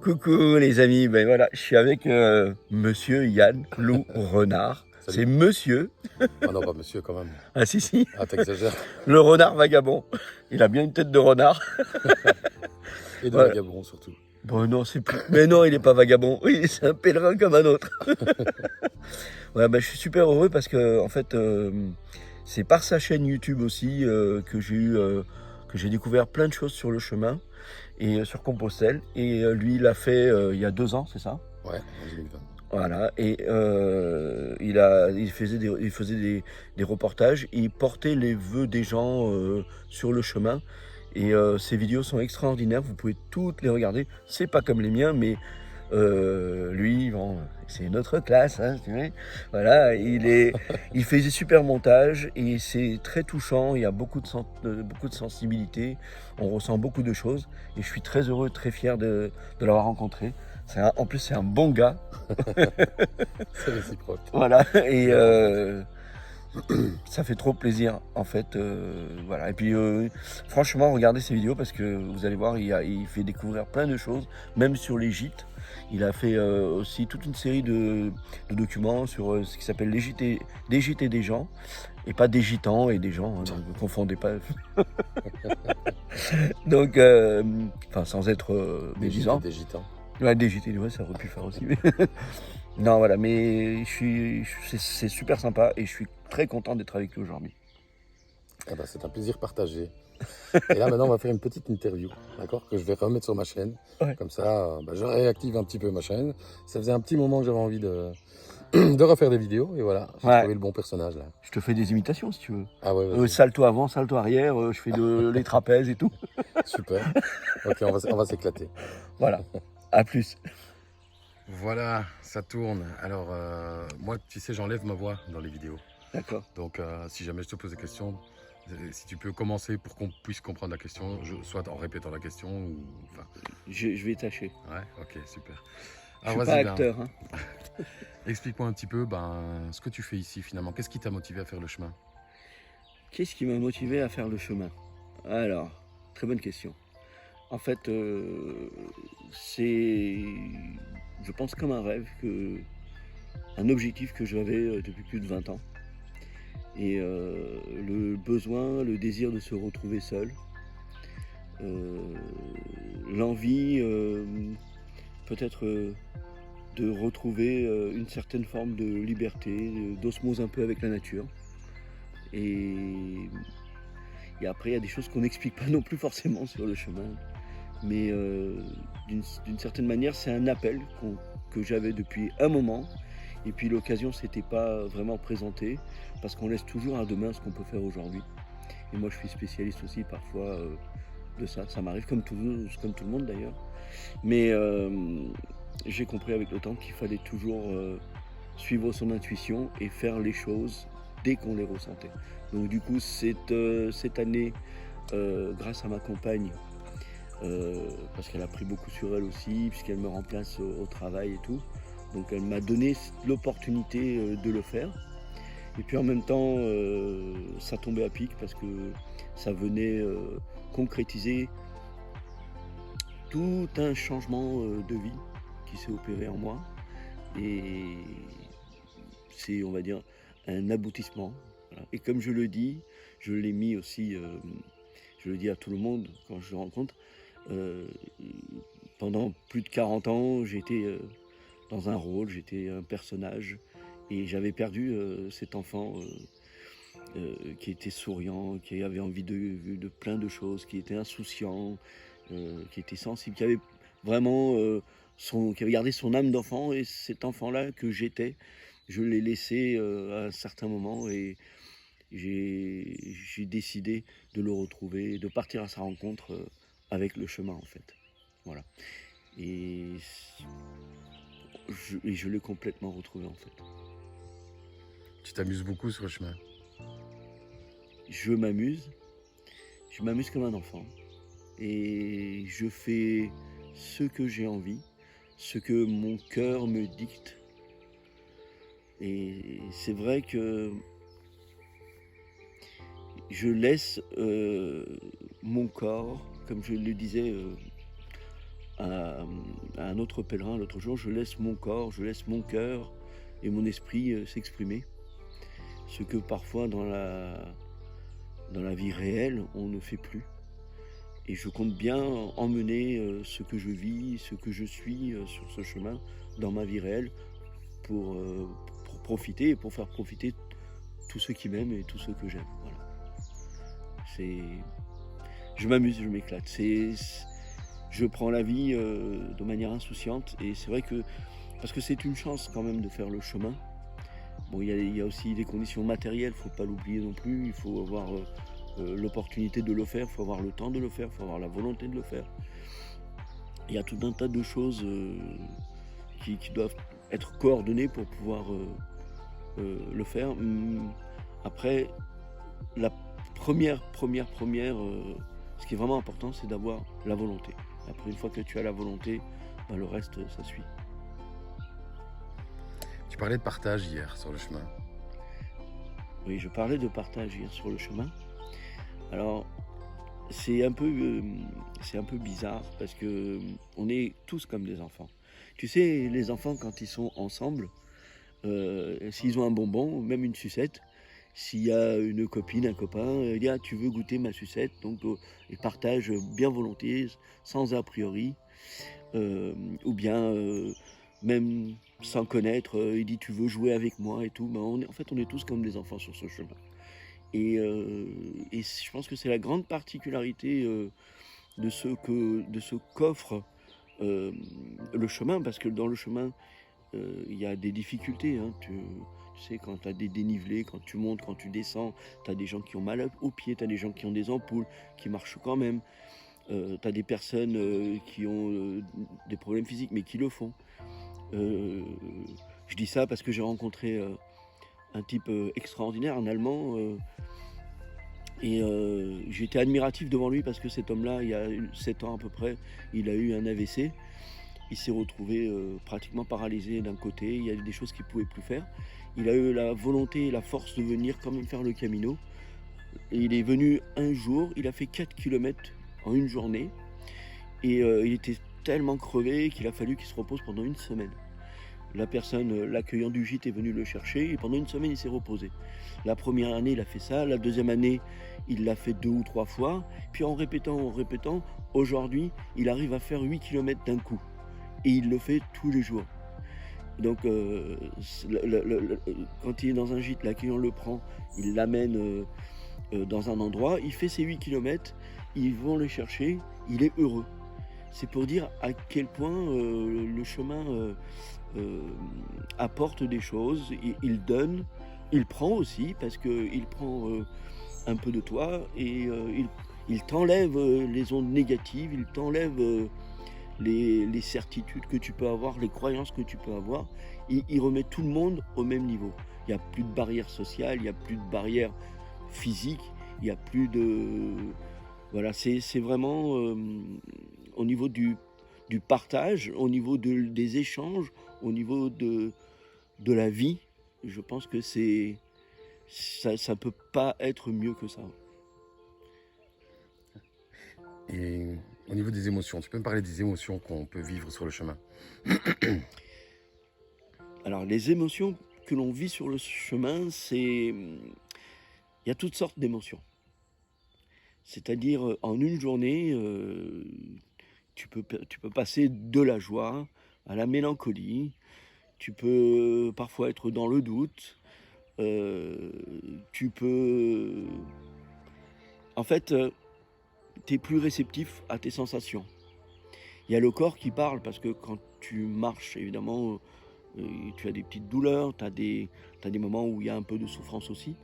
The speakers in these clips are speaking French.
Coucou les amis, ben voilà, je suis avec monsieur Yann Lou Renard. Salut. C'est monsieur, Ah non, pas monsieur quand même. ah si, Ah, t'exagères. le renard vagabond. Il a bien une tête de renard. Et de Voilà. vagabond surtout. Bon non, c'est plus... Mais non, il est pas vagabond, oui, c'est un pèlerin comme un autre. Ouais, ben, je suis super heureux parce que en fait, c'est par sa chaîne YouTube aussi que j'ai découvert plein de choses sur le chemin et sur Compostelle. Et lui, il l'a fait il y a 2 ans, c'est ça? Ouais, en 2020. Voilà, et il faisait des reportages, il portait les vœux des gens sur le chemin. Et ces vidéos sont extraordinaires, vous pouvez toutes les regarder. C'est pas comme les miens, mais lui, bon, c'est une autre classe, hein, tu vois. Voilà, il fait des super montages et c'est très touchant. Il y a beaucoup de sensibilité. On ressent beaucoup de choses et je suis très heureux, très fier de l'avoir rencontré. En plus, c'est un bon gars. C'est réciproque. Voilà, et ça fait trop plaisir en fait. Voilà. Et puis franchement, regardez ces vidéos parce que vous allez voir, il fait découvrir plein de choses, même sur les gîtes. Il a fait aussi toute une série de documents sur ce qui s'appelle des gîtes et des gens, et pas des gitans et des gens, hein, donc vous confondez pas. Donc, enfin, sans être médisant. Des gitans. Ouais, des gîtes, ouais, ça aurait pu faire aussi. Non, voilà, mais c'est super sympa et je suis très content d'être avec lui aujourd'hui. Eh ben, c'est un plaisir partagé. Et là, maintenant, on va faire une petite interview, d'accord, que je vais remettre sur ma chaîne. Ouais. Comme ça, je réactive un petit peu ma chaîne. Ça faisait un petit moment que j'avais envie de refaire des vidéos. Et voilà, j'ai trouvé le bon personnage là. Je te fais des imitations si tu veux. Ah ouais, vas-y. Salto avant, salto arrière, je fais les trapèzes et tout. Super. Ok, on va s'éclater. Voilà, à plus. Voilà, ça tourne. Alors, moi, tu sais, j'enlève ma voix dans les vidéos. D'accord. Donc, si jamais je te pose des questions, si tu peux commencer pour qu'on puisse comprendre la question, soit en répétant la question ou... Enfin... Je vais tâcher. Ouais, ok, super. Je suis pas acteur. Hein. Explique-moi un petit peu ce que tu fais ici finalement. Qu'est-ce qui t'a motivé à faire le chemin? Qu'est-ce qui m'a motivé à faire le chemin? Alors, très bonne question. En fait, c'est, je pense, comme un rêve, un objectif que j'avais depuis plus de 20 ans. Et le besoin, le désir de se retrouver seul, l'envie peut-être de retrouver une certaine forme de liberté, d'osmose un peu avec la nature. Et après, il y a des choses qu'on n'explique pas non plus forcément sur le chemin. Mais d'une certaine manière, c'est un appel que j'avais depuis un moment. Et puis l'occasion ne s'était pas vraiment présentée, parce qu'on laisse toujours à demain ce qu'on peut faire aujourd'hui. Et moi, je suis spécialiste aussi parfois de ça. Ça m'arrive comme tout le monde d'ailleurs. Mais j'ai compris avec le temps qu'il fallait toujours suivre son intuition et faire les choses dès qu'on les ressentait. Donc du coup, cette année, grâce à ma compagne, parce qu'elle a pris beaucoup sur elle aussi, puisqu'elle me remplace au travail et tout. Donc elle m'a donné l'opportunité de le faire. Et puis en même temps, ça tombait à pic parce que ça venait concrétiser tout un changement de vie qui s'est opéré en moi. Et c'est, on va dire, un aboutissement. Voilà. Et comme je le dis, je l'ai mis aussi, je le dis à tout le monde quand je le rencontre, pendant plus de 40 ans, j'étais dans un rôle, j'étais un personnage, et j'avais perdu cet enfant qui était souriant, qui avait envie de plein de choses, qui était insouciant, qui était sensible, qui avait vraiment qui avait gardé son âme d'enfant. Et cet enfant-là que j'étais, je l'ai laissé à un certain moment, et j'ai décidé de le retrouver, de partir à sa rencontre avec le chemin en fait. Voilà. Et je l'ai complètement retrouvé en fait. Tu t'amuses beaucoup sur le chemin? Je m'amuse comme un enfant. Et je fais ce que j'ai envie, ce que mon cœur me dicte. Et c'est vrai que je laisse mon corps, comme je le disais à un autre pèlerin l'autre jour, je laisse mon corps, je laisse mon cœur et mon esprit s'exprimer. Ce que parfois dans la vie réelle, on ne fait plus. Et je compte bien emmener ce que je vis, ce que je suis sur ce chemin dans ma vie réelle pour profiter et pour faire profiter tous ceux qui m'aiment et tous ceux que j'aime. Voilà. Je m'amuse, je m'éclate. Je prends la vie de manière insouciante et c'est vrai que, parce que c'est une chance quand même de faire le chemin. Bon, il y a aussi des conditions matérielles, il ne faut pas l'oublier non plus, il faut avoir l'opportunité de le faire, il faut avoir le temps de le faire, il faut avoir la volonté de le faire. Il y a tout un tas de choses qui doivent être coordonnées pour pouvoir le faire. Après, la première, ce qui est vraiment important, c'est d'avoir la volonté. Après, une fois que tu as la volonté, ben, le reste, ça suit. Tu parlais de partage hier sur le chemin. Oui, je parlais de partage hier sur le chemin. Alors, c'est un peu bizarre parce que on est tous comme des enfants. Tu sais, les enfants, quand ils sont ensemble, s'ils ont un bonbon, ou même une sucette, s'il y a une copine, un copain, il dit ah, tu veux goûter ma sucette, donc ils partagent bien volontiers, sans a priori, ou bien même sans connaître, il dit tu veux jouer avec moi et tout. Mais en fait, on est tous comme des enfants sur ce chemin. Et je pense que c'est la grande particularité de ce qu'offre le chemin, parce que dans le chemin, il y a des difficultés. Hein. Tu sais, quand tu as des dénivelés, quand tu montes, quand tu descends, tu as des gens qui ont mal aux pieds, tu as des gens qui ont des ampoules, qui marchent quand même. Tu as des personnes qui ont des problèmes physiques, mais qui le font. Je dis ça parce que j'ai rencontré un type extraordinaire, un Allemand, et j'étais admiratif devant lui parce que cet homme-là, il y a 7 ans à peu près, il a eu un AVC. Il s'est retrouvé pratiquement paralysé d'un côté, il y a des choses qu'il ne pouvait plus faire. Il a eu la volonté et la force de venir quand même faire le Camino. Et il est venu un jour, il a fait 4 km en une journée. Et il était tellement crevé qu'il a fallu qu'il se repose pendant une semaine. La personne, l'accueillant du gîte, est venue le chercher et pendant une semaine, il s'est reposé. La première année, il a fait ça. La deuxième année, il l'a fait 2 ou 3 fois. Puis en répétant, aujourd'hui, il arrive à faire 8 km d'un coup. Et il le fait tous les jours. Donc, quand il est dans un gîte, l'accueillant le prend, il l'amène dans un endroit, il fait ses 8 km, ils vont le chercher, il est heureux. C'est pour dire à quel point le chemin apporte des choses, il donne, il prend aussi, parce qu'il prend un peu de toi et il t'enlève les ondes négatives, il t'enlève les certitudes que tu peux avoir, les croyances que tu peux avoir. Il remet tout le monde au même niveau. Il n'y a plus de barrières sociales, il n'y a plus de barrières physiques, il n'y a plus de... Voilà, c'est vraiment au niveau du partage, au niveau des échanges, au niveau de la vie. Je pense que ça peut pas être mieux que ça. Et au niveau des émotions, tu peux me parler des émotions qu'on peut vivre sur le chemin? Alors, les émotions que l'on vit sur le chemin, il y a toutes sortes d'émotions. C'est-à-dire, en une journée, tu peux passer de la joie à la mélancolie. Tu peux parfois être dans le doute. Tu peux... En fait, tu es plus réceptif à tes sensations. Il y a le corps qui parle parce que quand tu marches, évidemment, tu as des petites douleurs, tu as des moments où il y a un peu de souffrance aussi.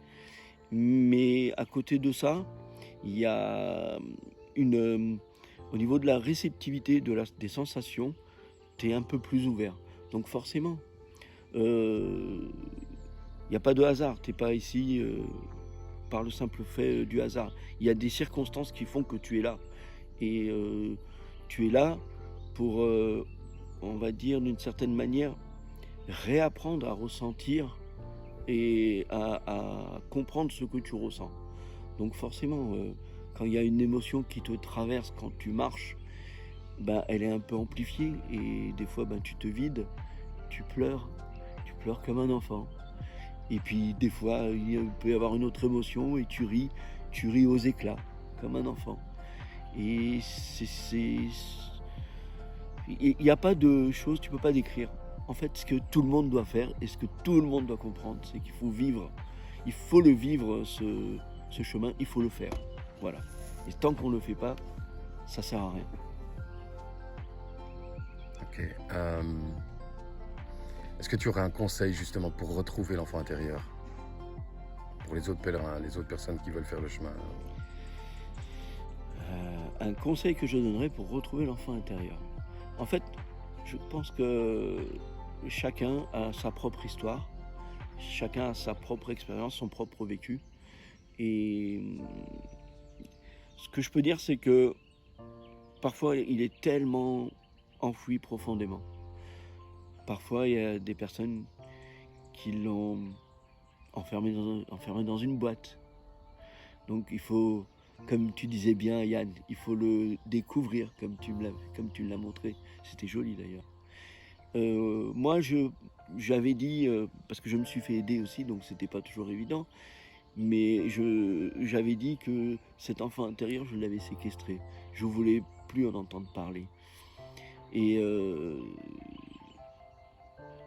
Mais à côté de ça, il y a au niveau de la réceptivité des sensations, tu es un peu plus ouvert. Donc forcément, il n'y a pas de hasard. Tu n'es pas ici par le simple fait du hasard. Il y a des circonstances qui font que tu es là. Et tu es là pour, on va dire d'une certaine manière, réapprendre à ressentir et à comprendre ce que tu ressens. Donc forcément, quand il y a une émotion qui te traverse quand tu marches, ben, elle est un peu amplifiée et des fois ben, tu te vides, tu pleures comme un enfant. Et puis des fois il peut y avoir une autre émotion et tu ris aux éclats comme un enfant. Et il n'y a pas de choses, tu peux pas décrire. En fait, ce que tout le monde doit faire et ce que tout le monde doit comprendre, c'est qu'il faut vivre. Il faut le vivre, ce chemin, il faut le faire. Voilà. Et tant qu'on ne le fait pas, ça sert à rien. Ok. Est-ce que tu aurais un conseil justement pour retrouver l'enfant intérieur? Pour les autres pèlerins, les autres personnes qui veulent faire le chemin? Un conseil que je donnerais pour retrouver l'enfant intérieur. En fait, je pense que chacun a sa propre histoire, chacun a sa propre expérience, son propre vécu. Et ce que je peux dire, c'est que parfois, il est tellement enfoui profondément. Parfois, il y a des personnes qui l'ont enfermé dans une boîte. Donc, il faut, comme tu disais bien, Yann, il faut le découvrir comme tu l'as montré. C'était joli d'ailleurs. Moi, j'avais dit, parce que je me suis fait aider aussi, donc c'était pas toujours évident, mais j'avais dit que cet enfant intérieur, je l'avais séquestré. Je voulais plus en entendre parler. Et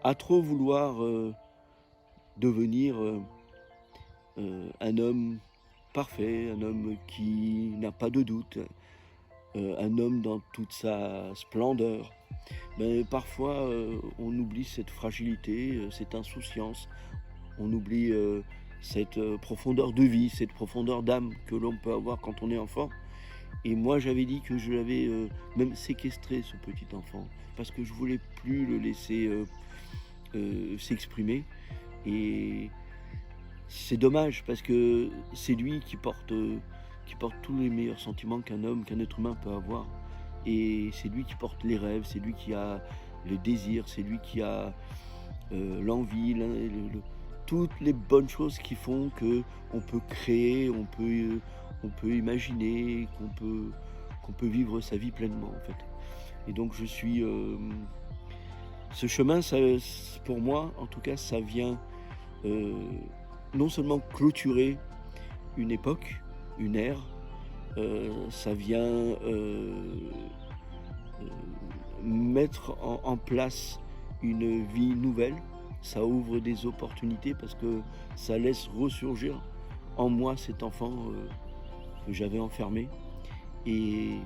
à trop vouloir devenir un homme parfait, un homme qui n'a pas de doute, un homme dans toute sa splendeur, mais parfois on oublie cette fragilité, cette insouciance, on oublie cette profondeur de vie, cette profondeur d'âme que l'on peut avoir quand on est enfant. Et moi j'avais dit que je l'avais même séquestré, ce petit enfant, parce que je voulais plus le laisser s'exprimer. Et c'est dommage parce que c'est lui qui porte tous les meilleurs sentiments qu'un homme, qu'un être humain peut avoir. Et c'est lui qui porte les rêves, c'est lui qui a le désir, c'est lui qui a l'envie, toutes les bonnes choses qui font qu'on peut créer, on peut imaginer, qu'on peut vivre sa vie pleinement en fait. Et donc je suis... ce chemin, ça, pour moi, en tout cas, ça vient non seulement clôturer une époque, une ère, ça vient mettre en place une vie nouvelle, ça ouvre des opportunités parce que ça laisse ressurgir en moi cet enfant que j'avais enfermé. Et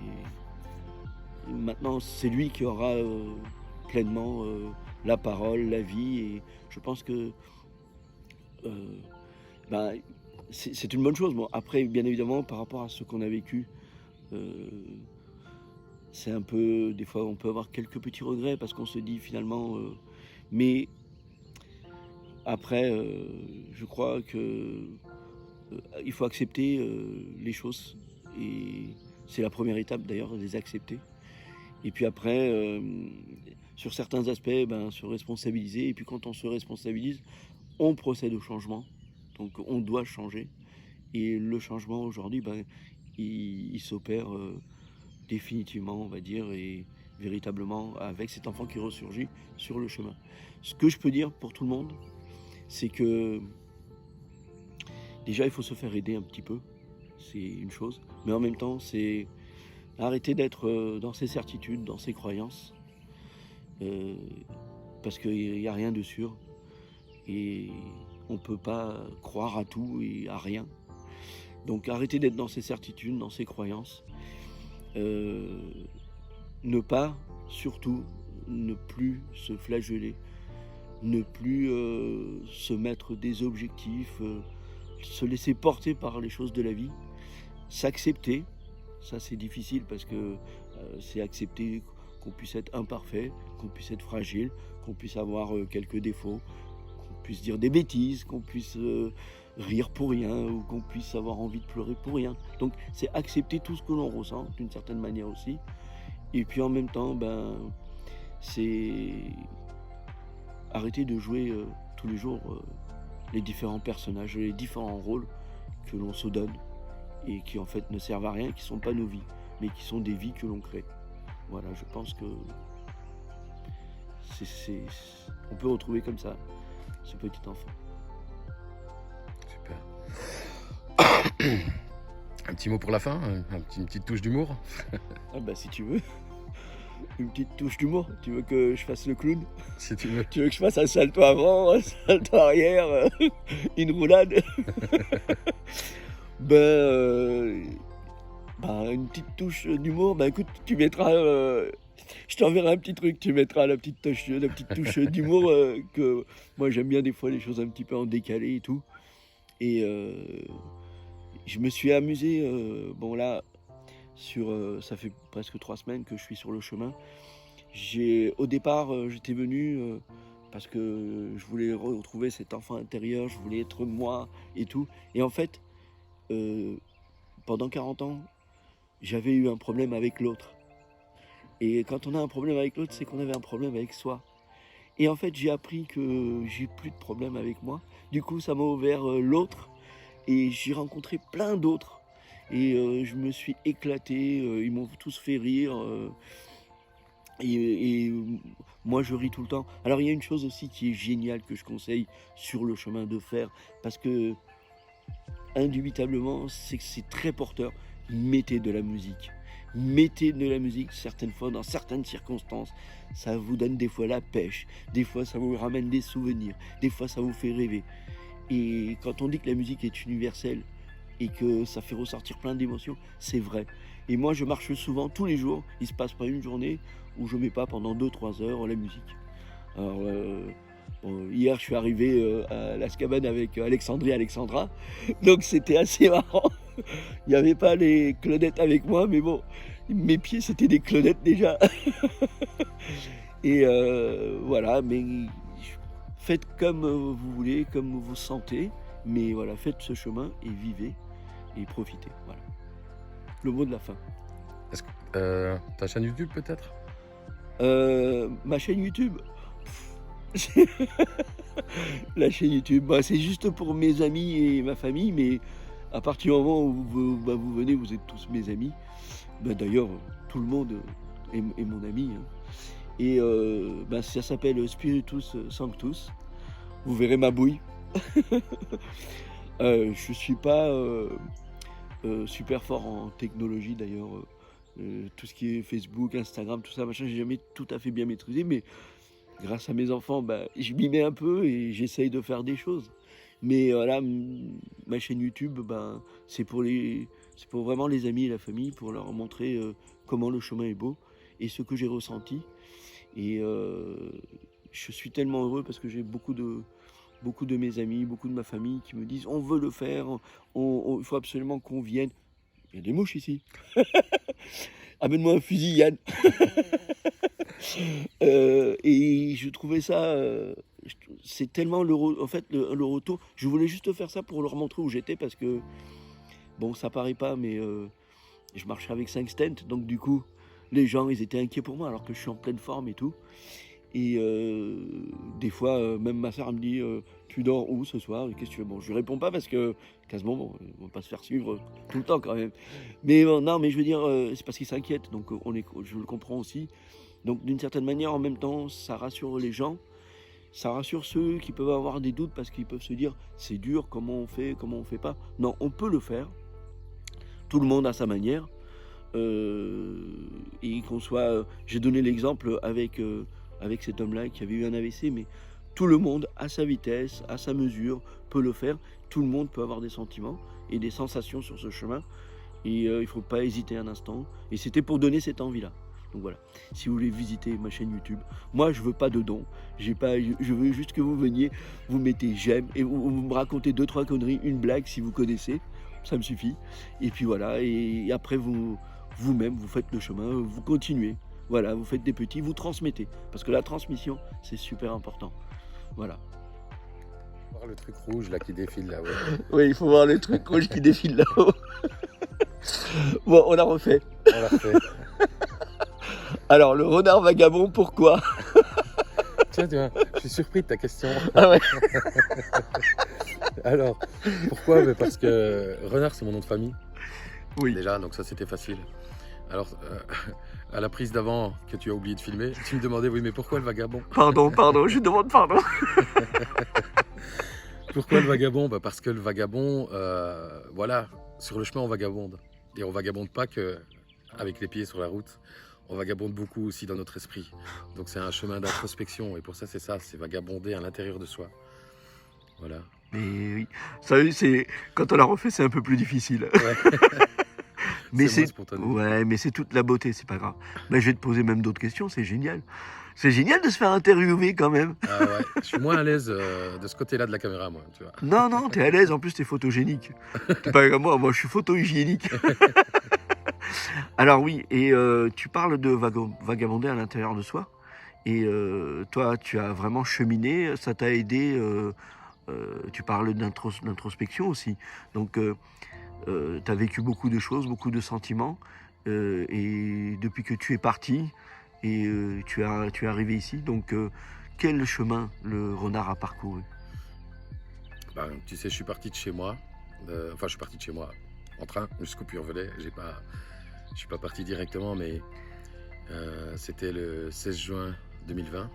maintenant, c'est lui qui aura pleinement la parole, la vie, et je pense que c'est une bonne chose. Bon, après, bien évidemment, par rapport à ce qu'on a vécu, c'est un peu, des fois, on peut avoir quelques petits regrets parce qu'on se dit finalement, mais après, je crois que il faut accepter les choses, et c'est la première étape d'ailleurs, de les accepter. Et puis après, sur certains aspects, se responsabiliser. Et puis quand on se responsabilise, on procède au changement. Donc on doit changer. Et le changement aujourd'hui, il s'opère définitivement, on va dire, et véritablement avec cet enfant qui ressurgit sur le chemin. Ce que je peux dire pour tout le monde, c'est que déjà il faut se faire aider un petit peu, c'est une chose. Mais en même temps, c'est arrêter d'être dans ses certitudes, dans ses croyances, parce qu'il n'y a rien de sûr et on ne peut pas croire à tout et à rien. Donc arrêter d'être dans ses certitudes, dans ses croyances, ne pas, surtout, ne plus se flageller, ne plus se mettre des objectifs, se laisser porter par les choses de la vie, s'accepter. Ça c'est difficile parce que c'est accepter qu'on puisse être imparfait, qu'on puisse être fragile, qu'on puisse avoir quelques défauts, qu'on puisse dire des bêtises, qu'on puisse rire pour rien ou qu'on puisse avoir envie de pleurer pour rien. Donc c'est accepter tout ce que l'on ressent d'une certaine manière aussi. Et puis en même temps, c'est arrêter de jouer tous les jours les différents personnages, les différents rôles que l'on se donne et qui en fait ne servent à rien, qui ne sont pas nos vies, mais qui sont des vies que l'on crée. Voilà, je pense que on peut retrouver comme ça ce petit enfant. Super. Un petit mot pour la fin, une petite touche d'humour. Ah bah si tu veux, une petite touche d'humour. Tu veux que je fasse le clown? Si tu veux. Tu veux que je fasse un salto avant, un salto arrière, une roulade? Une petite touche d'humour. Écoute, tu mettras, je t'enverrai un petit truc. Tu mettras la petite touche d'humour que moi j'aime bien des fois les choses un petit peu en décalé et tout. Et je me suis amusé. Là, ça fait presque 3 semaines que je suis sur le chemin. Au départ, j'étais venu parce que je voulais retrouver cet enfant intérieur, je voulais être moi et tout. Et en fait, pendant 40 ans, j'avais eu un problème avec l'autre. Et quand on a un problème avec l'autre, c'est qu'on avait un problème avec soi. Et en fait, j'ai appris que j'ai plus de problème avec moi. Du coup, ça m'a ouvert l'autre et j'ai rencontré plein d'autres. Et je me suis éclaté, ils m'ont tous fait rire. Et moi, je ris tout le temps. Alors, il y a une chose aussi qui est géniale que je conseille sur le chemin de faire, parce que, indubitablement, c'est que c'est très porteur. Mettez de la musique. Mettez de la musique, certaines fois, dans certaines circonstances. Ça vous donne des fois la pêche. Des fois, ça vous ramène des souvenirs. Des fois, ça vous fait rêver. Et quand on dit que la musique est universelle et que ça fait ressortir plein d'émotions, c'est vrai. Et moi, je marche souvent, tous les jours. Il ne se passe pas une journée où je ne mets pas pendant 2-3 heures la musique. Alors, hier, je suis arrivé à l'Azkaban avec Alexandra. Donc, c'était assez marrant. Il n'y avait pas les clonettes avec moi, mais bon, mes pieds, c'était des clonettes déjà. Et voilà, mais faites comme vous voulez, comme vous vous sentez. Mais voilà, faites ce chemin et vivez et profitez. Voilà. Le mot de la fin. Est-ce que ta chaîne YouTube peut-être? Ma chaîne YouTube. La chaîne YouTube, c'est juste pour mes amis et ma famille, mais à partir du moment où vous venez, vous êtes tous mes amis. D'ailleurs, tout le monde est mon ami. Hein. Et ça s'appelle Spiritus Sanctus. Vous verrez ma bouille. Je suis pas super fort en technologie d'ailleurs. Tout ce qui est Facebook, Instagram, tout ça, machin, j'ai jamais tout à fait bien maîtrisé, mais grâce à mes enfants, je m'y mets un peu et j'essaye de faire des choses. Mais voilà, ma chaîne YouTube, c'est pour vraiment les amis et la famille, pour leur montrer comment le chemin est beau et ce que j'ai ressenti. Et je suis tellement heureux parce que j'ai beaucoup de mes amis, beaucoup de ma famille qui me disent on veut le faire, il faut absolument qu'on vienne. Il y a des mouches ici. Amène-moi un fusil, Yann. Et je trouvais ça, c'est tellement le retour. Je voulais juste faire ça pour leur montrer où j'étais parce que, ça paraît pas, mais je marchais avec 5 stents, donc du coup, les gens, ils étaient inquiets pour moi alors que je suis en pleine forme et tout. Et des fois, même ma soeur me dit tu dors où ce soir? Qu'est-ce que tu veux? Je lui réponds pas parce que quasiment, on va pas se faire suivre tout le temps quand même. Mais non, mais je veux dire, c'est parce qu'ils s'inquiètent, donc je le comprends aussi. Donc d'une certaine manière, en même temps, ça rassure les gens, ça rassure ceux qui peuvent avoir des doutes parce qu'ils peuvent se dire c'est dur, comment on fait pas. Non, on peut le faire. Tout le monde à sa manière. Et qu'on soit, j'ai donné l'exemple avec cet homme-là qui avait eu un AVC, mais tout le monde, à sa vitesse, à sa mesure, peut le faire. Tout le monde peut avoir des sentiments et des sensations sur ce chemin. Et il ne faut pas hésiter un instant. Et c'était pour donner cette envie-là. Donc voilà, si vous voulez visiter ma chaîne YouTube, moi je veux pas de dons. Je veux juste que vous veniez, vous mettez j'aime et vous me racontez 2-3 conneries, une blague si vous connaissez. Ça me suffit. Et puis voilà, et après vous-même, vous faites le chemin, vous continuez. Voilà, vous faites des petits, vous transmettez. Parce que la transmission, c'est super important. Voilà. Voir le truc rouge là qui défile là-haut. Oui, il faut voir le truc rouge qui défile là-haut. Bon, on l'a refait. On l'a refait. Alors, le renard vagabond, pourquoi? Tiens, je suis surpris de ta question. Ah ouais. Alors, pourquoi? Parce que renard, c'est mon nom de famille. Oui. Déjà, donc ça c'était facile. Alors, à la prise d'avant que tu as oublié de filmer, tu me demandais, oui, mais pourquoi le vagabond? Pardon, je demande pardon. Pourquoi le vagabond? Parce que le vagabond, voilà, sur le chemin, on vagabonde. Et on vagabonde pas que avec les pieds sur la route, on vagabonde beaucoup aussi dans notre esprit. Donc c'est un chemin d'introspection, et pour ça, c'est vagabonder à l'intérieur de soi. Voilà. Mais oui, ça, c'est quand on l'a refait, c'est un peu plus difficile. Ouais. Mais c'est moins spontané. ouais, mais c'est toute la beauté, c'est pas grave. Mais je vais te poser même d'autres questions, c'est génial. C'est génial de se faire interviewer quand même. Ah ouais, je suis moins à l'aise de ce côté-là de la caméra, moi, tu vois. Non, t'es à l'aise, en plus t'es photogénique. T'es pas comme moi je suis photo-hygiénique. Alors oui, et tu parles de vagabonder à l'intérieur de soi. Et toi, tu as vraiment cheminé, ça t'a aidé, tu parles d'introspection aussi. Donc tu as vécu beaucoup de choses, beaucoup de sentiments. Et depuis que tu es parti, et tu es arrivé ici, donc quel chemin le renard a parcouru? Tu sais, je suis parti de chez moi. Enfin, je suis parti de chez moi en train jusqu'au Puy-en-Velay. Je suis pas parti directement, mais c'était le 16 juin 2020.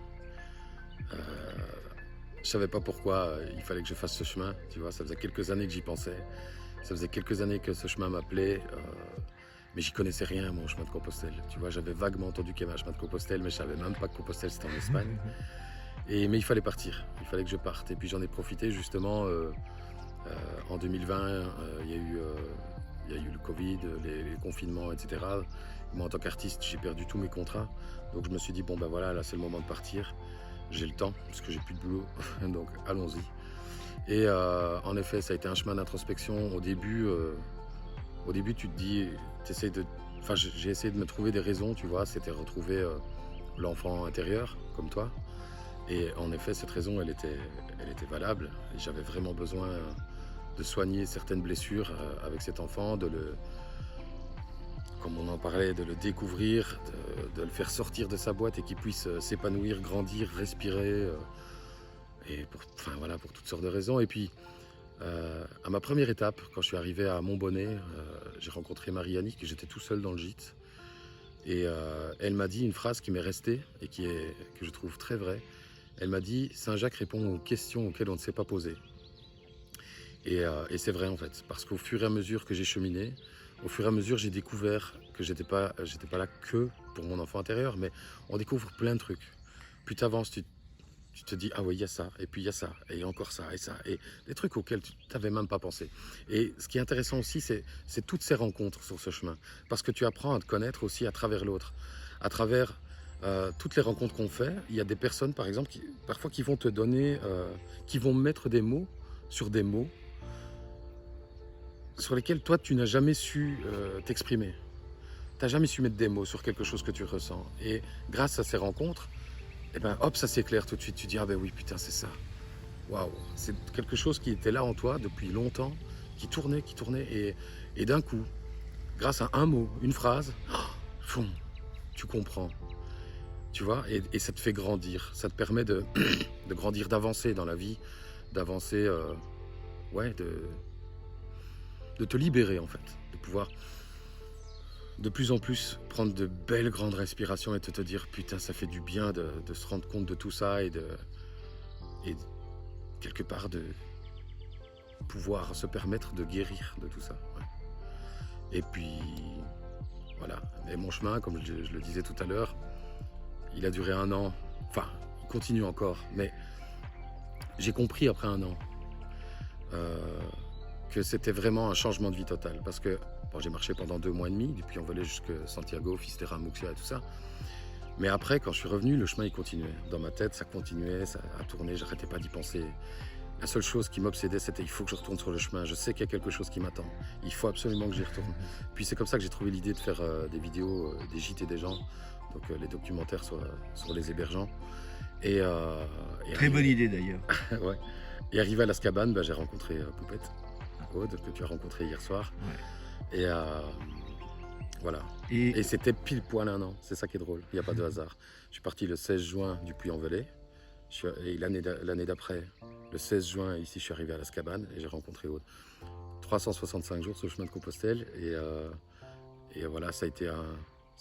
Je savais pas pourquoi il fallait que je fasse ce chemin. Tu vois, ça faisait quelques années que j'y pensais. Ça faisait quelques années que ce chemin m'appelait. Mais j'y connaissais rien, mon chemin de Compostelle. Tu vois, j'avais vaguement entendu qu'il y avait un chemin de Compostelle, mais je savais même pas que Compostelle c'était en Espagne. Mais il fallait partir, il fallait que je parte. Et puis j'en ai profité justement en 2020. Il y a eu le Covid, les confinements, etc. Moi, en tant qu'artiste, j'ai perdu tous mes contrats. Donc je me suis dit, bon ben voilà, là c'est le moment de partir. J'ai le temps, parce que j'ai plus de boulot. Donc allons-y. Et en effet, ça a été un chemin d'introspection. Au début, tu te dis, j'ai essayé de me trouver des raisons, tu vois. C'était retrouver l'enfant intérieur, comme toi. Et en effet, cette raison, elle était valable. Et j'avais vraiment besoin de soigner certaines blessures avec cet enfant, comme on en parlait, de le découvrir, de le faire sortir de sa boîte et qu'il puisse s'épanouir, grandir, respirer. Pour toutes sortes de raisons. Et puis, à ma première étape, quand je suis arrivé à Montbonnet, j'ai rencontré Marie-Annie, que j'étais tout seul dans le gîte. Et elle m'a dit une phrase qui m'est restée et que je trouve très vraie. Elle m'a dit, Saint-Jacques répond aux questions auxquelles on ne s'est pas posé. Et c'est vrai en fait, parce qu'au fur et à mesure que j'ai cheminé, au fur et à mesure j'ai découvert que j'étais pas là que pour mon enfant intérieur, mais on découvre plein de trucs. Plus tu avances, tu te dis, ah oui, il y a ça, et puis il y a ça, et encore ça, et des trucs auxquels tu n'avais même pas pensé. Et ce qui est intéressant aussi, c'est toutes ces rencontres sur ce chemin, parce que tu apprends à te connaître aussi à travers l'autre, à travers toutes les rencontres qu'on fait. Il y a des personnes, par exemple, parfois qui vont te donner, qui vont mettre des mots sur des mots, sur lesquels toi, tu n'as jamais su t'exprimer. Tu n'as jamais su mettre des mots sur quelque chose que tu ressens. Et grâce à ces rencontres, et ben hop, ça s'éclaire tout de suite. Tu dis, ah ben oui, putain, c'est ça. Waouh, c'est quelque chose qui était là en toi depuis longtemps, qui tournait, et d'un coup, grâce à un mot, une phrase, tu comprends. Tu vois, et ça te fait grandir. Ça te permet de grandir, d'avancer dans la vie, d'avancer, de te libérer en fait, de pouvoir de plus en plus prendre de belles grandes respirations et te dire putain ça fait du bien de se rendre compte de tout ça et quelque part de pouvoir se permettre de guérir de tout ça. Ouais. Et puis voilà, et mon chemin, comme je le disais tout à l'heure, il a duré 1 an, enfin il continue encore, mais j'ai compris après 1 an que c'était vraiment un changement de vie total, parce que j'ai marché pendant 2 mois et demi, depuis on volait jusqu'à Santiago, Fisterra, Muxia et tout ça. Mais après, quand je suis revenu, le chemin il continuait. Dans ma tête, ça continuait, ça a tourné, j'arrêtais pas d'y penser. La seule chose qui m'obsédait, c'était il faut que je retourne sur le chemin. Je sais qu'il y a quelque chose qui m'attend. Il faut absolument que j'y retourne. Puis c'est comme ça que j'ai trouvé l'idée de faire des vidéos, des gîtes et des gens. Donc les documentaires sur les hébergeants. Très bonne idée d'ailleurs. Ouais. Et arrivé à l'Azkaban, j'ai rencontré Poupette, Aude, que tu as rencontré hier soir. Ouais. Et voilà. Et c'était pile poil 1 an. C'est ça qui est drôle. Il n'y a pas de hasard. Je suis parti le 16 juin du Puy-en-Velay. Et l'année d'après, le 16 juin, ici, je suis arrivé à l'Azkaban et j'ai rencontré Aude. 365 jours sur le chemin de Compostelle. Et voilà, ça a été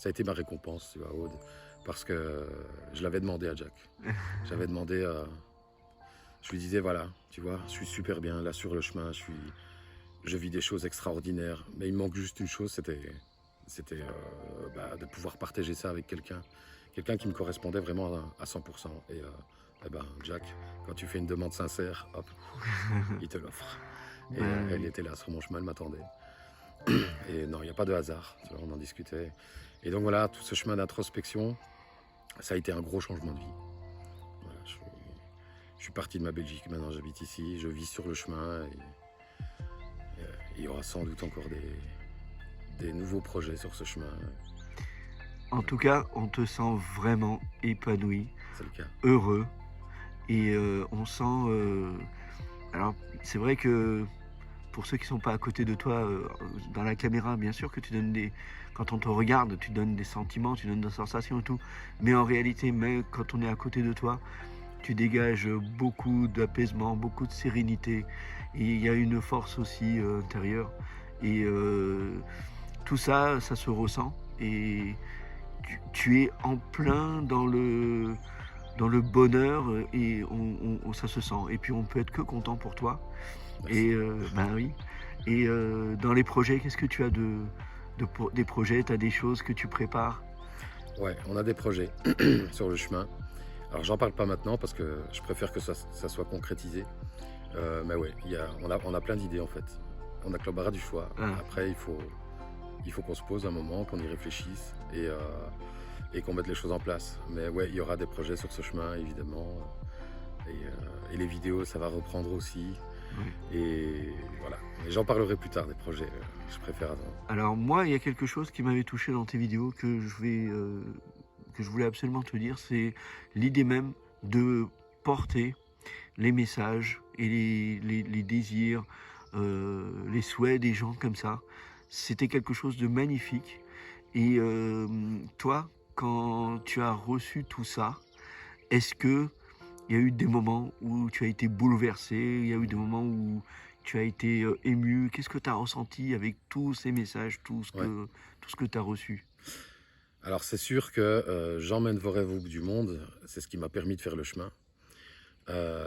Ça a été ma récompense, tu vois, Aude, parce que je l'avais demandé à Jack. J'avais demandé, je lui disais, voilà, tu vois, je suis super bien là sur le chemin, je vis des choses extraordinaires, mais il me manque juste une chose, c'était de pouvoir partager ça avec quelqu'un qui me correspondait vraiment à 100%. Et Jack, quand tu fais une demande sincère, hop, il te l'offre. Et elle était là sur mon chemin, elle m'attendait. Et non, il n'y a pas de hasard, tu vois, on en discutait. Et donc voilà, tout ce chemin d'introspection, ça a été un gros changement de vie. Voilà, je suis parti de ma Belgique, maintenant j'habite ici, je vis sur le chemin. Et il y aura sans doute encore des nouveaux projets sur ce chemin. En tout cas, on te sent vraiment épanoui, C'est le cas. heureux. Et on sent... alors, c'est vrai que pour ceux qui ne sont pas à côté de toi, dans la caméra, bien sûr que tu donnes des... Quand on te regarde, tu donnes des sentiments, tu donnes des sensations et tout. Mais en réalité, même quand on est à côté de toi, tu dégages beaucoup d'apaisement, beaucoup de sérénité. Et il y a une force aussi intérieure. Et tout ça, ça se ressent. Et tu es en plein dans le bonheur et ça se sent. Et puis on peut être que content pour toi. Merci. Et oui. Et dans les projets, qu'est-ce que tu as des projets, tu as des choses que tu prépares? Ouais, on a des projets sur le chemin. Alors j'en parle pas maintenant parce que je préfère que ça soit concrétisé. Mais ouais, on a plein d'idées en fait. On a que l'embarras du choix. Après, il faut qu'on se pose un moment, qu'on y réfléchisse et qu'on mette les choses en place. Mais ouais, il y aura des projets sur ce chemin, évidemment. Et les vidéos, ça va reprendre aussi. Oui. Et voilà. Mais j'en parlerai plus tard des projets. Je préfère attendre. Alors moi, il y a quelque chose qui m'avait touché dans tes vidéos que je voulais absolument te dire, c'est l'idée même de porter les messages et les désirs, les souhaits des gens comme ça. C'était quelque chose de magnifique. Et toi, quand tu as reçu tout ça, est-ce que il y a eu des moments où tu as été bouleversé, il y a eu des moments où tu as été ému? Qu'est-ce que tu as ressenti avec tous ces messages, tout ce que tu as reçu? Alors c'est sûr que j'emmène vos rêves au bout du monde, c'est ce qui m'a permis de faire le chemin.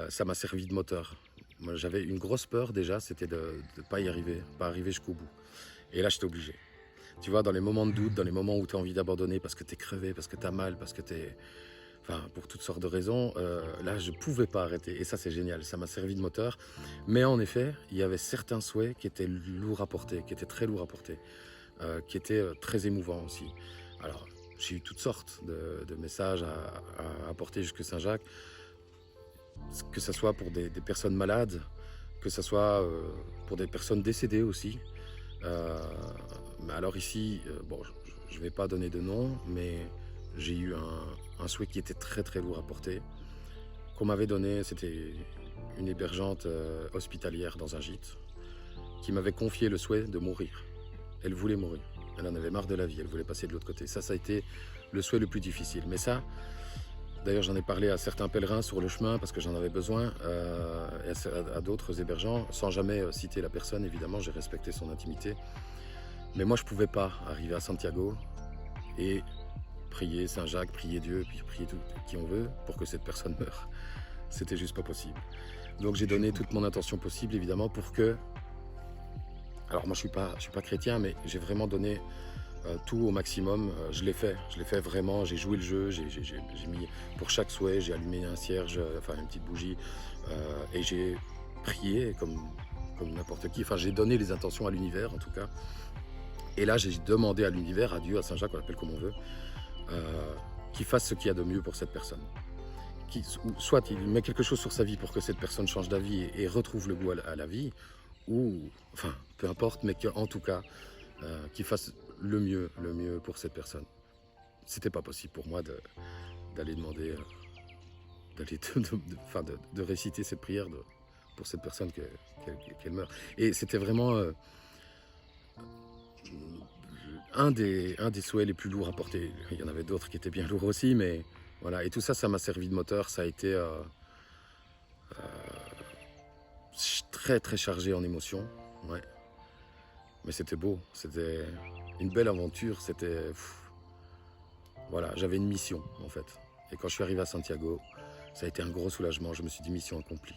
Ça m'a servi de moteur. Moi j'avais une grosse peur déjà, c'était de ne pas y arriver, pas arriver jusqu'au bout. Et là j'étais obligé. Tu vois, dans les moments de doute, dans les moments où tu as envie d'abandonner parce que tu es crevé, parce que tu as mal, parce que tu es... Enfin, pour toutes sortes de raisons, là, je ne pouvais pas arrêter. Et ça, c'est génial. Ça m'a servi de moteur. Mais en effet, il y avait certains souhaits qui étaient lourds à porter, qui étaient très lourds à porter, qui étaient très émouvants aussi. Alors, j'ai eu toutes sortes de messages à porter jusque Saint-Jacques, que ce soit pour des personnes malades, que ce soit pour des personnes décédées aussi. Mais alors ici, bon, je ne vais pas donner de nom, mais j'ai eu un souhait qui était très très lourd à porter, qu'on m'avait donné. C'était une hébergeante hospitalière dans un gîte, qui m'avait confié le souhait de mourir. Elle voulait mourir, elle en avait marre de la vie, elle voulait passer de l'autre côté. Ça a été le souhait le plus difficile. Mais ça, d'ailleurs j'en ai parlé à certains pèlerins sur le chemin, parce que j'en avais besoin, et à d'autres hébergeants, sans jamais citer la personne, évidemment, j'ai respecté son intimité. Mais moi je ne pouvais pas arriver à Santiago et prier Saint-Jacques, prier Dieu, puis prier tout qui on veut pour que cette personne meure. C'était juste pas possible. Donc j'ai donné toute mon intention possible, évidemment, pour que... Alors moi je suis pas chrétien, mais j'ai vraiment donné tout au maximum. Je l'ai fait vraiment, j'ai joué le jeu, j'ai mis pour chaque souhait, j'ai allumé un cierge, enfin une petite bougie, et j'ai prié comme n'importe qui. Enfin j'ai donné les intentions à l'univers en tout cas. Et là j'ai demandé à l'univers, à Dieu, à Saint-Jacques, on l'appelle comme on veut, qu'il fasse ce qu'il y a de mieux pour cette personne. Soit il met quelque chose sur sa vie pour que cette personne change d'avis et retrouve le goût à la vie, ou, enfin, peu importe, mais qu'en tout cas, qu'il fasse le mieux pour cette personne. C'était pas possible pour moi d'aller demander, de réciter cette prière pour cette personne qu'elle meurt. Et c'était vraiment un des souhaits les plus lourds à porter. Il y en avait d'autres qui étaient bien lourds aussi, mais voilà. Et tout ça, ça m'a servi de moteur. Ça a été très très chargé en émotions, ouais. Mais c'était beau, c'était une belle aventure. C'était voilà, j'avais une mission en fait. Et quand je suis arrivé à Santiago, ça a été un gros soulagement. Je me suis dit mission accomplie.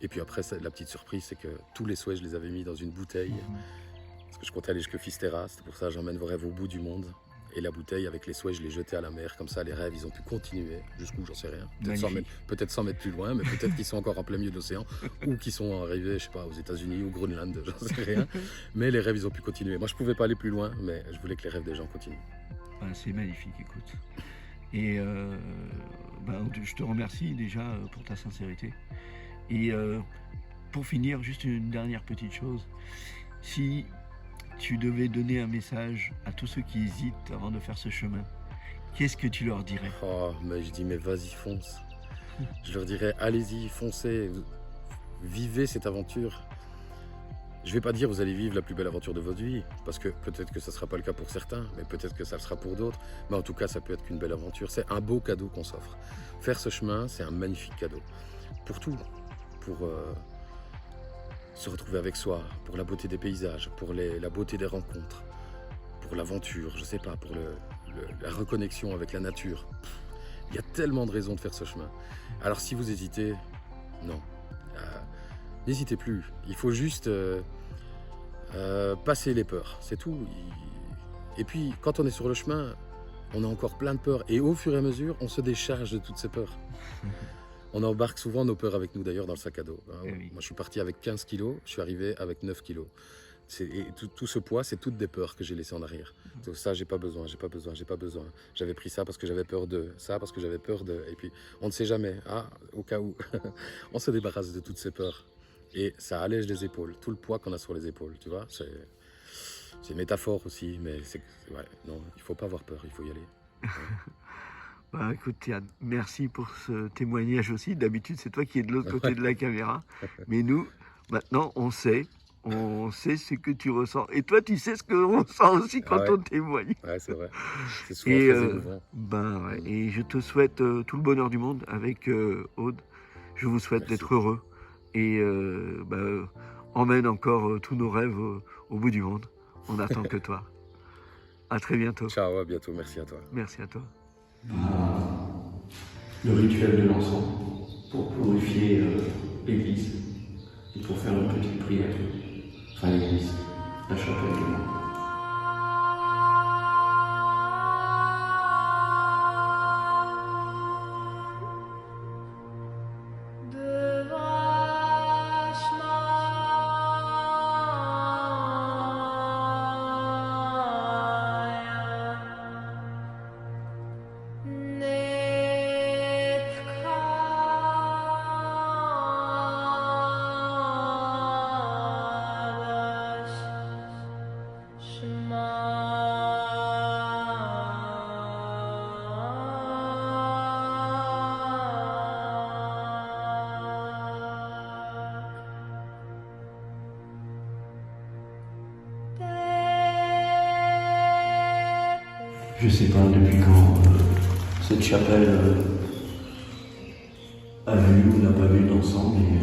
Et puis après, la petite surprise, c'est que tous les souhaits, je les avais mis dans une bouteille. Parce que je comptais aller jusqu'à Fisterra. C'était pour ça que j'emmène vos rêves au bout du monde. Et la bouteille avec les souhaits, je l'ai jetée à la mer. Comme ça, les rêves, ils ont pu continuer. Jusqu'où, j'en sais rien. Peut-être 100 mètres plus loin, mais peut-être qu'ils sont encore en plein milieu de l'océan. Ou qu'ils sont arrivés, je sais pas, aux États-Unis ou au Groenland, j'en sais rien. Mais les rêves, ils ont pu continuer. Moi, je pouvais pas aller plus loin, mais je voulais que les rêves des gens continuent. C'est magnifique, écoute. Et je te remercie déjà pour ta sincérité. Et pour finir, juste une dernière petite chose. Si tu devais donner un message à tous ceux qui hésitent avant de faire ce chemin, qu'est-ce que tu leur dirais? Oh, mais je dis, mais vas-y, fonce. Je leur dirais, allez-y, foncez, vivez cette aventure. Je ne vais pas dire vous allez vivre la plus belle aventure de votre vie, parce que peut-être que ça ne sera pas le cas pour certains, mais peut-être que ça le sera pour d'autres. Mais en tout cas, ça peut être qu'une belle aventure. C'est un beau cadeau qu'on s'offre. Faire ce chemin, c'est un magnifique cadeau. Pour tout. Pour se retrouver avec soi, pour la beauté des paysages, pour la beauté des rencontres, pour l'aventure, je ne sais pas, pour la reconnexion avec la nature. Il y a tellement de raisons de faire ce chemin. Alors si vous hésitez, non. N'hésitez plus. Il faut juste passer les peurs, c'est tout. Et puis, quand on est sur le chemin, on a encore plein de peurs. Et au fur et à mesure, on se décharge de toutes ces peurs. On embarque souvent nos peurs avec nous, d'ailleurs, dans le sac à dos. Oui. Moi, je suis parti avec 15 kilos, je suis arrivé avec 9 kilos. Et tout ce poids, c'est toutes des peurs que j'ai laissées en arrière. Donc ça, j'ai pas besoin. J'avais pris ça parce que j'avais peur de ça, parce que j'avais peur de... Et puis, on ne sait jamais, au cas où. On se débarrasse de toutes ces peurs. Et ça allège les épaules, tout le poids qu'on a sur les épaules, tu vois. C'est une métaphore aussi, mais non, il faut pas avoir peur, il faut y aller. Écoute, Yann, merci pour ce témoignage aussi. D'habitude, c'est toi qui es de l'autre côté de la caméra. Mais nous, maintenant, on sait ce que tu ressens. Et toi, tu sais ce qu'on ressent aussi quand on témoigne. Ouais, c'est vrai. C'est souvent très émouvant. Et je te souhaite tout le bonheur du monde avec Aude. Je vous souhaite d'être heureux. Et emmène encore tous nos rêves au bout du monde. On attend que toi. À très bientôt. Ciao, à bientôt. Merci à toi. Merci à toi. Le rituel de l'encens pour purifier l'église et pour faire une petite prière. Enfin l'église, la chapelle du monde. Je sais pas depuis quand cette chapelle a vu ou n'a pas vu d'encens, mais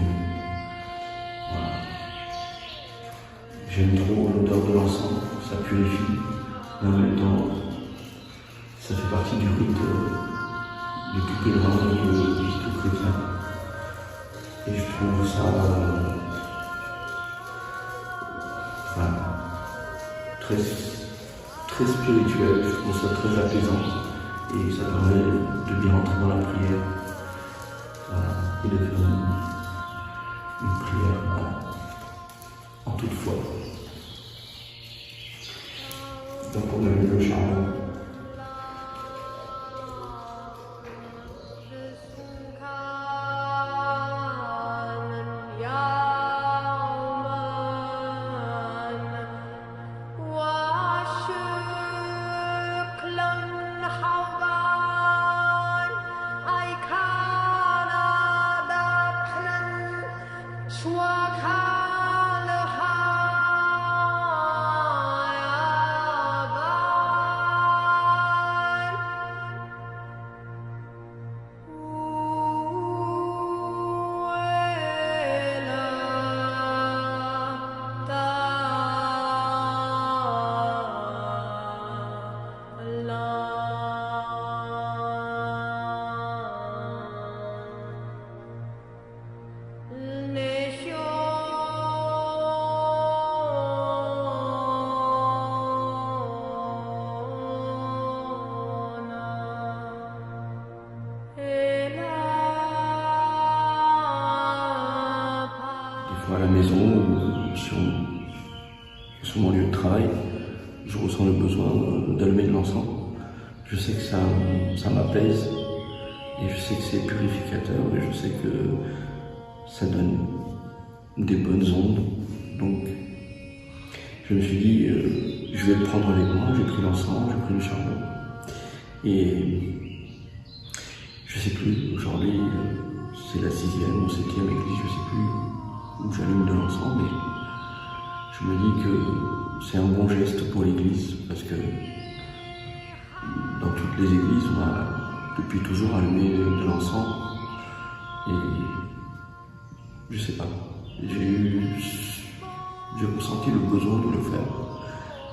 voilà. J'aime trop l'odeur de l'encens, ça purifie, mais en même temps, ça fait partie du rite de tout pèlerin et de tout chrétien. Et je trouve ça très spirituel, je trouve ça très apaisant et ça permet de bien entrer dans la prière et de faire une prière en toute foi. Donc on a mis le charbon. soit à la maison ou sur mon lieu de travail, je ressens le besoin d'allumer de l'encens. Je sais que ça m'apaise et je sais que c'est purificateur et je sais que ça donne des bonnes ondes. Donc je me suis dit, je vais le prendre avec moi. J'ai pris l'encens, j'ai pris le charbon. Et je sais plus, aujourd'hui c'est la 6e ou 7e église, je sais plus où j'allume de l'encens, mais je me dis que c'est un bon geste pour l'église parce que dans toutes les églises, on a depuis toujours allumé de l'encens et je sais pas, j'ai ressenti le besoin de le faire.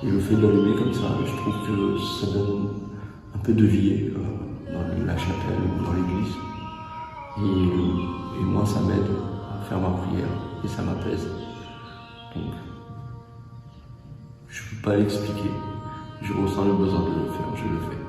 Et le fait de l'allumer comme ça, je trouve que ça donne un peu de vie dans la chapelle ou dans l'église. Et moi, ça m'aide à faire ma prière et ça m'apaise. Donc, je ne peux pas l'expliquer. Je ressens le besoin de le faire, je le fais.